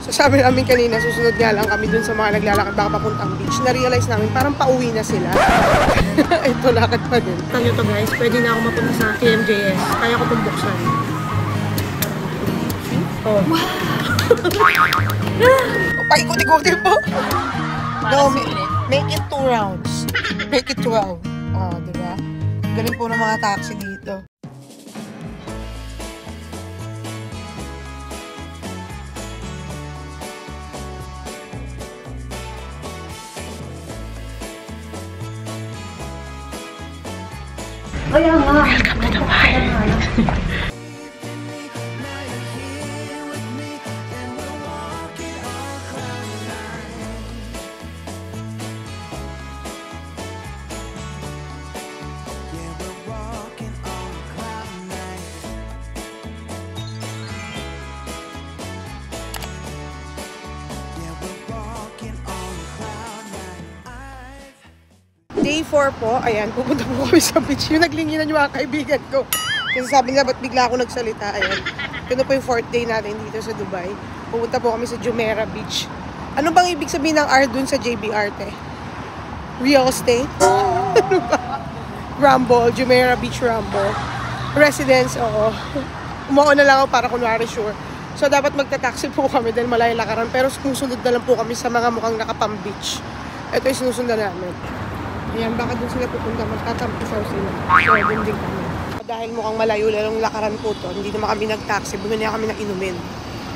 So sabi namin kanina, susunod nga lang kami dun sa mga naglalakad baka papuntang beach. Na-realize namin, parang pauwi na sila. Ito, lakad pa din. Tanyo to guys, pwede na ako mapunta sa KMJS. Kaya ko itong buksan. Oh. Wow! Paikot-ikuti po. No, make it 2 rounds. Make it 2 rounds. Oh, diba? Galing po ng mga taxi dito. Kaya nga. Welcome to the wild. Day 4 po, ayan, pupunta po kami sa beach. Yung naglinginan yung mga kaibigan ko. Kasi sabi nila, ba't bigla ako nagsalita? Ayan. Ito po yung 4th day natin dito sa Dubai. Pupunta po kami sa Jumeirah Beach. Ano bang ibig sabihin ng R dun sa JBR, te? Real estate? Ano ba? Rumble, Jumeirah Beach Rumble. Residence, oo. Umuo na lang ako para kunwari sure. So, dapat magta-taxi po kami dahil malayo lakaran. Pero susunod na lang po kami sa mga mukhang nakapang beach. Ito yung sinusundan namin. Ayan, baka dun sila pupunta, magtatampisaw sila. So, dun din kami. Dahil mukhang malayo lalong lakaran po to, hindi naman kami nag-taxi, bumili kami ng inumin.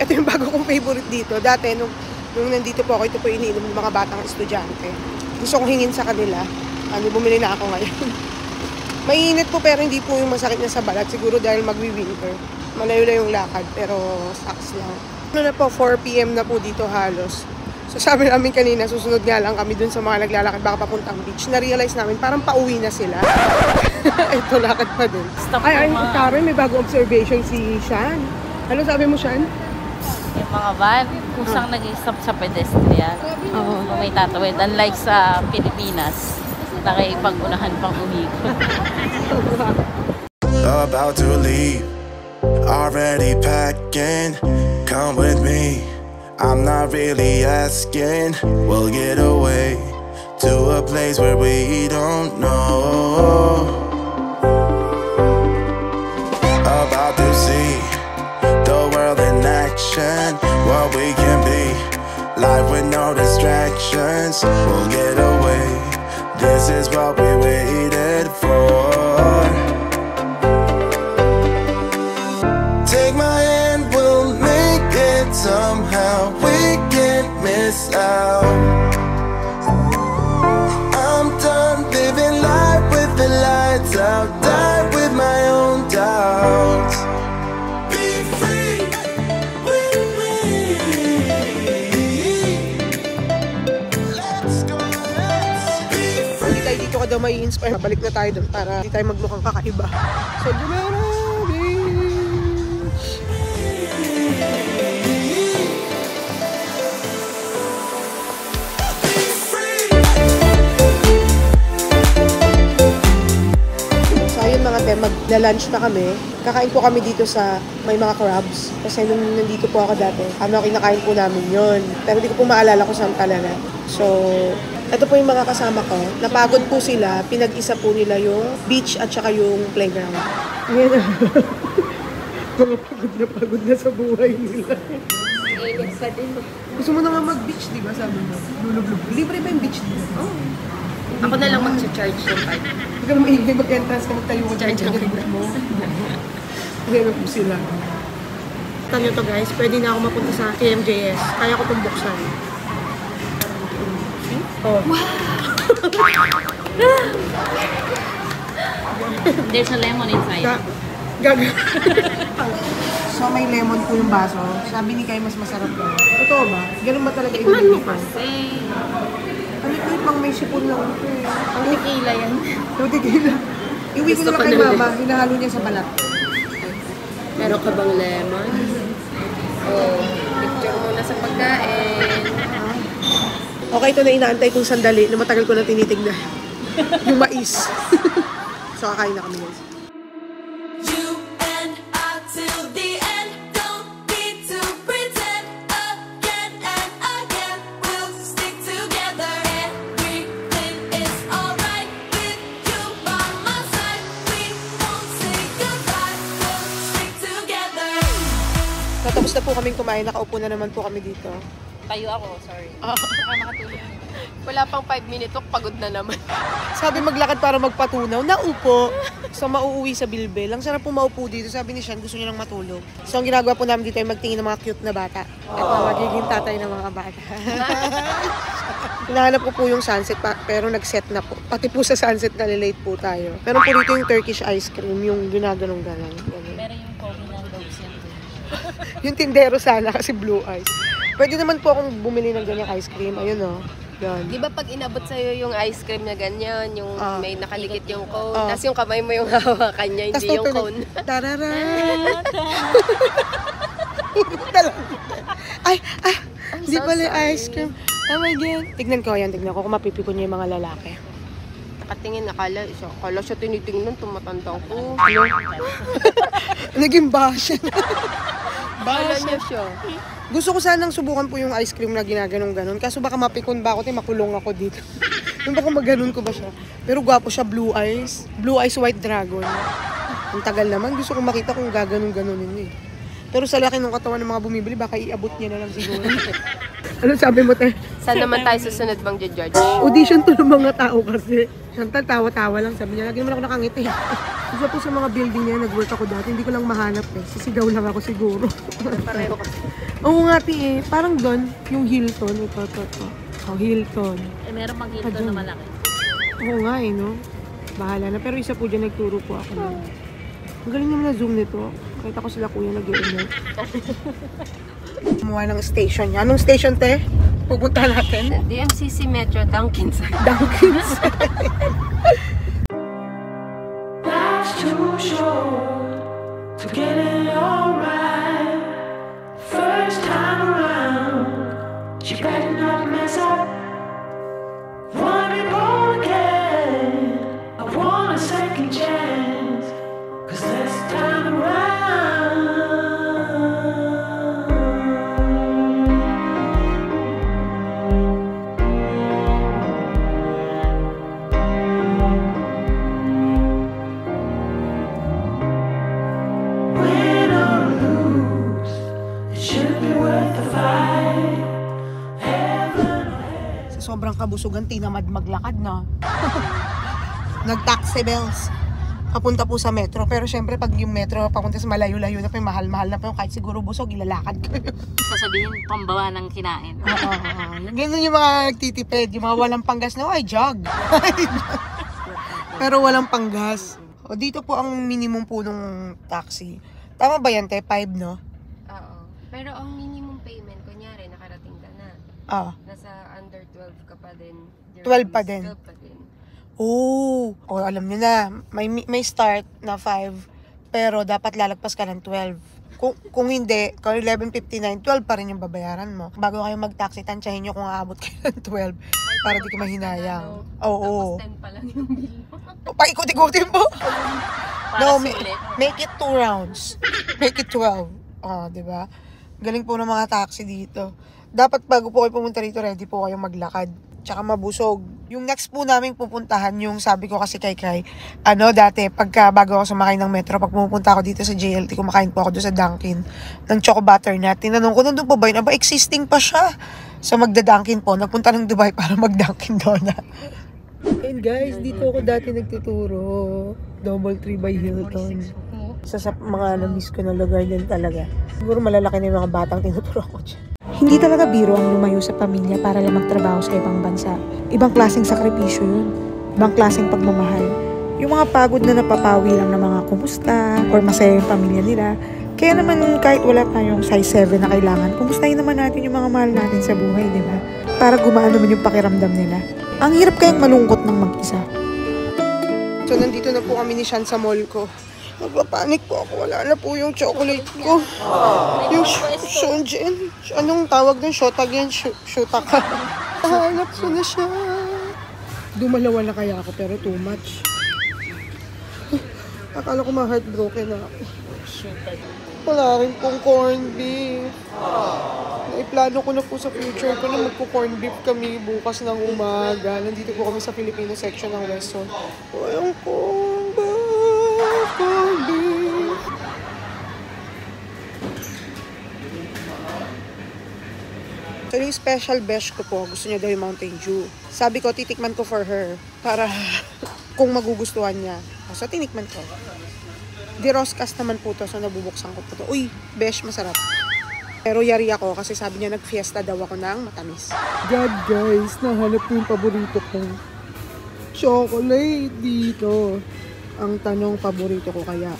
Ito yung bago kong favorite dito. Dati, nung nandito po ako, ito po iniinom ng mga batang estudyante. Gusto kong hingin sa kanila. Bumili na ako ngayon. Mainit po pero hindi po yung masakit na sa balat. Siguro dahil magwi-winter. Malayo na yung lakad, pero sucks lang. Ano na po, 4 PM na po dito halos. So sabi namin kanina, susunod nga lang kami dun sa mga naglalakad baka papuntang beach. Na-realize namin, parang pauwi na sila. Ito, lakad pa din. Ay, Karen, may bago observation si Shan. Ano sabi mo, Shan? Yung mga van, kusang nag-stop sa pedestrian. Oo. May tatawid. Unlike sa Pilipinas, nakipag-unahan pang umikot. About to leave, already packing. Come with me. I'm not really asking. We'll get away to a place where we don't know. About to see the world in action, what we can be. Life with no distractions. We'll get away. This is what we waited for. Take my hand, we'll make it somehow. We can't miss out. I'm done living life with the lights out. Die with my own doubts. Be free with me. Let's go, let's be free. Hindi tayo dito ka daw may inspire. Balik na tayo doon para hindi tayo magmukhang kakaiba. So, Jumeirah Beach! Magla-lunch na kami. Kakain po kami dito sa may mga crabs. Kasi nung nandito po ako dati, kinakain po namin yon. Pero hindi ko po maalala kung saan talaga. So, ito po yung mga kasama ko. Napagod po sila. Pinag-isa po nila yung beach at saka yung playground. Yan na. Mga pagod na sa buhay nila. Init pa din. Gusto mo na nga mag-beach, di ba? Sabi mo. Lulub-lub. Libre ba yung beach dito? Oo. Ako na lang mag-charge yung card. Hindi ka naman ingay mag-entrance ka magtayo mo. Charge ang card mo. Ayan po sila. Tanyo to guys, pwede na ako mapunta sa KMJS. Kaya ko itong buksan. Oh. Wow! There's a lemon inside. So may lemon po yung baso. Sabi ni Kai mas masarap daw. Totoo ba? Ganun ba talaga tikman mo kasi. Ano ito yung pang may sipon lang ito eh. Ang tequila yan. Yung tequila. Iuwi ko na lang kay mama. Hinahalo niya sa balat. Meron ka bang lemon? Oh, picture muna sa pagkain. Okay, ito na inaantay kong sandali na matagal ko na tinitignan. Yung mais. So kakain na kami guys. Tapos na po kaming kumain, nakaupo na naman po kami dito. Tayo ako, sorry. Baka nakatulog. Wala pang 5 minutes, pagod na naman. Sabi maglakad para magpatunaw, naupo. So mauuwi sa Bilbel. Ang sarap po maupo dito. Sabi ni Sean, gusto niya lang matulog. So ang ginagawa po namin dito ay magtingin ng mga cute na bata. At magiging tatay ng mga bata. Hinahanap ko po yung sunset pero nag-set na po. Pati po sa sunset nalilate po tayo. Pero po dito yung Turkish ice cream, yung ginaganong-ganon. Pero yung Kobe ng dogs yan. Yung tindero sana kasi blue eyes. Pwede naman po akong bumili ng ganyang ice cream. Ayun o. Yan. Di ba pag inabot sa'yo yung ice cream na ganyan, yung may nakalikit yung cone, Ah. tapos yung kamay mo yung hawakan niya, hindi yung cone. Tarara! Ay! Hindi so pala sorry. ice cream. Oh my God. Tignan ko kung mapipiko niya yung mga lalaki. Nakatingin, akala siya tinitingnan, tumatanda ko. Naging basya. Akala niya siya. Gusto ko sanang subukan po yung ice cream na ginaganong-ganon. Kaso baka mapikon ba ako, makulong ako dito. Yung baka maganon ko ba siya. Pero gwapo siya, blue eyes. Blue eyes, white dragon. Ang tagal naman, gusto ko makita kung gaganong-ganonin niya eh. Pero sa laki ng katawan ng mga bumibili, baka iabot niya na lang siguro. Ano sabi mo, te? Saan naman tayo susunod bang judge? Audition to ng mga tao kasi. Chantal, tawa-tawa lang. Sabi niya, lagi naman ako nakangiti. Isa po sa mga building niya, nag-work ako dati. Hindi ko lang mahanap eh. Sisigaw lang ako siguro. Pareho kasi. Oo nga, eh. Parang doon, yung Hilton. Ito. Oh, Hilton. Eh, meron mag-hilton na malaki. Oo nga eh, no? Bahala na. Pero isa po dyan, nagturo po ako nun. Ang galing naman na zoom nito. Nakita ko sila kuya nag-i-inert. Kumuha ng station niya. Anong station, te? Pupunta natin. DMCC Metro, Dunkin's. Dunkin's. Life's too short to get it all right. First time around, you better not mess up. Wanna be born again, I want a second chance. 'Cause this time around, win or lose, it should be worth the fight. Heaven or hell. Sa sobrang kabusugan, tinamad maglakad na. Nag-taxi bells. Papunta po sa metro. Pero syempre, pag yung metro papunta sa malayo-layo na po, yung mahal-mahal na po, kahit siguro busog, ilalakad kayo. Sasabihin, pambawa ng kinain. Oo. Ganun yung mga nagtitipid, yung mga walang panggas na, ay, jog. Pero walang panggas. O, dito po ang minimum po ng taxi. Tama ba yan, te? 5, no? Oo. Pero ang minimum payment, kunyari, nakarating ka na. Nasa under 12 ka pa din. 12 pa din. 12 pa din. Oh, alam niyo na, may start na 5, pero dapat lalagpas ka ng 12. Kung hindi, kung 11:59, 12 pa rin yung babayaran mo. Bago kayo mag-taxi, tansyahin nyo kung aabot kayo ng 12 para di ka mahinayang. Oo. Tapos 10 pa lang yung bill mo. Paikot-ikutin mo. Para No, sulit. make it 2 rounds. Make it 12. Di ba? Galing po ng mga taxi dito. Dapat bago po kayo pumunta rito, ready po kayong maglakad. Tsaka mabusog. Yung next po namin pupuntahan, yung sabi ko kasi kay dati, bago ako sumakay ng metro, pag pumupunta ako dito sa JLT, kumakain po ako doon sa Dunkin ng Choco Butternut. Tinanong ko, nandun pa ba yun? Existing pa siya. So magda-Dunkin po, nagpunta ng Dubai para mag-Dunkin Donut. And guys, dito ako dati nagtuturo. Doubletree by Hilton. Isa sa mga na-miss ko na lugar din talaga. Siguro malalaki na yung mga batang tinuturo ko dyan. Hindi talaga biro ang lumayo sa pamilya para lang magtrabaho sa ibang bansa. Ibang klaseng sakripisyo yun. Ibang klaseng pagmamahal. Yung mga pagod na napapawi lang ng mga kumusta or masaya yung pamilya nila. Kaya naman kahit wala tayong size 7 na kailangan, kumustahin naman natin yung mga mahal natin sa buhay, di ba? Para gumaan naman yung pakiramdam nila. Ang hirap kayang malungkot ng mag-isa. So nandito na po kami ni Sean sa mall ko. Magpapanik po ako. Wala na po yung chocolate ko. Yung Shunjin. Anong tawag ng Shotagen? Shotaka. Hanap ko na siya. Dumalawa na kaya ako pero too much. Akala ko ma-heartbroken na ako. Wala rin pong corned beef. Naiplano ko na po sa future ko na magpo-corned beef kami bukas ng umaga. Nandito po kami sa Filipino section ng Weston. Walang corned beef. So yung special besh ko po, gusto niya daw yung Mountain Dew. Sabi ko, titikman ko for her para kung magugustuhan niya. So tinikman ko. Di Roscas naman po to, so nabubuksan ko po to. Uy, besh, masarap. Pero yari ako kasi sabi niya nag-fiesta daw ako ng matamis. God guys, nahanap ko yung paborito ko. Chocolate dito. Ang tanong, paborito ko kaya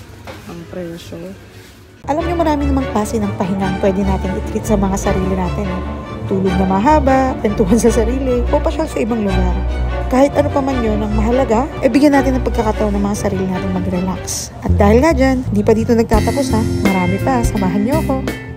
ang presyo. Alam niyo, marami namang klase ng pahinga pwede natin i-treat sa mga sarili natin. Tulog na mahaba, kwentuhan sa sarili, o pasyal sa ibang lugar. Kahit ano pa man yun, ang mahalaga, bigyan natin ng pagkakataon ng mga sarili natin mag-relax. At dahil nga dyan, di pa dito nagtatapos ha, marami pa, samahan niyo ako.